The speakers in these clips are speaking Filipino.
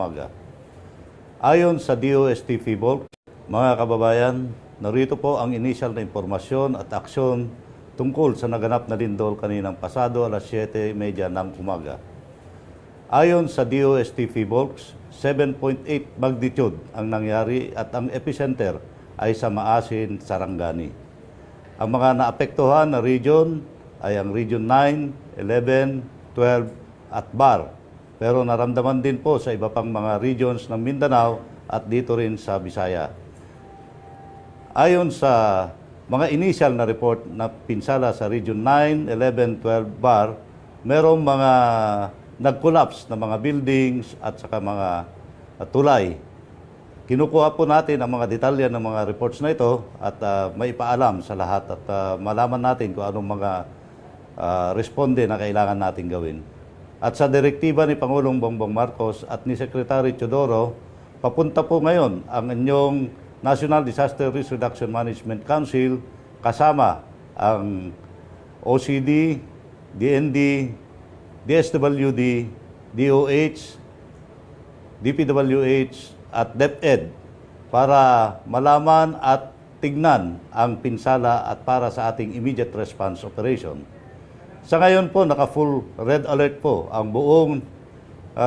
umaga. Ayon sa DOST PHIVOLCS, mga kababayan, narito po ang initial na impormasyon at aksyon tungkol sa naganap na lindol kaninang pasado alas 7:30 ng umaga. Ayon sa DOST PHIVOLCS, 7.8 magnitude ang nangyari at ang epicenter ay sa Maasin, Sarangani. Ang mga naapektuhan na region ay ang Region 9, 11, 12 at BAR. Pero naramdaman din po sa iba pang mga regions ng Mindanao at dito rin sa Visaya. Ayon sa mga initial na report na pinsala sa Region 9, 11, 12 BAR, merong mga nag-collapse na mga buildings at saka mga tulay. Kinukuha po natin ang mga detalye ng mga reports na ito at maipaalam sa lahat at malaman natin kung anong mga responde na kailangan natin gawin. At sa direktiba ni Pangulong Bongbong Marcos at ni Secretary Teodoro, papunta po ngayon ang inyong National Disaster Risk Reduction Management Council kasama ang OCD, DND, DSWD, DOH, DPWH at DepEd para malaman at tignan ang pinsala at para sa ating immediate response operation. Sa ngayon po, naka-full red alert po ang buong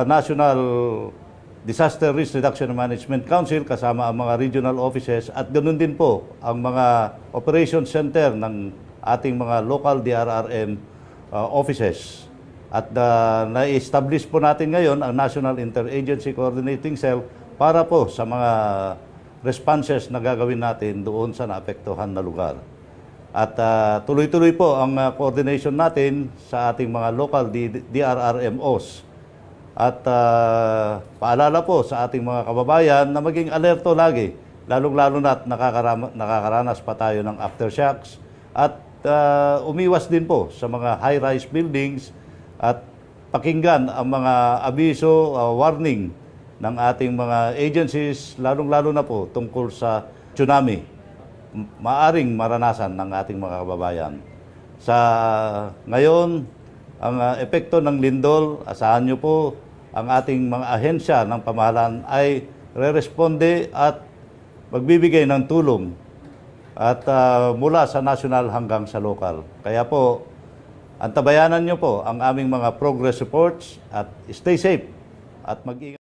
National Disaster Risk Reduction and Management Council kasama ang mga regional offices at ganoon din po ang mga operations center ng ating mga local DRRM offices. At na-establish po natin ngayon ang National Interagency Coordinating Cell para po sa mga responses na gagawin natin doon sa naapektuhan na lugar. At tuloy-tuloy po ang coordination natin sa ating mga local DRRMOs. At paalala po sa ating mga kababayan na maging alerto lagi, lalong-lalo na at nakakaranas pa tayo ng aftershocks. At umiwas din po sa mga high-rise buildings at pakinggan ang mga abiso, warning ng ating mga agencies, lalong-lalo na po tungkol sa tsunami maaring maranasan ng ating mga kababayan. Sa ngayon, ang epekto ng lindol, asahan nyo po, ang ating mga ahensya ng pamahalaan ay re-responde at magbibigay ng tulong at mula sa national hanggang sa local. Kaya po, antabayanan nyo po ang aming mga progress reports at stay safe at mag-ingat.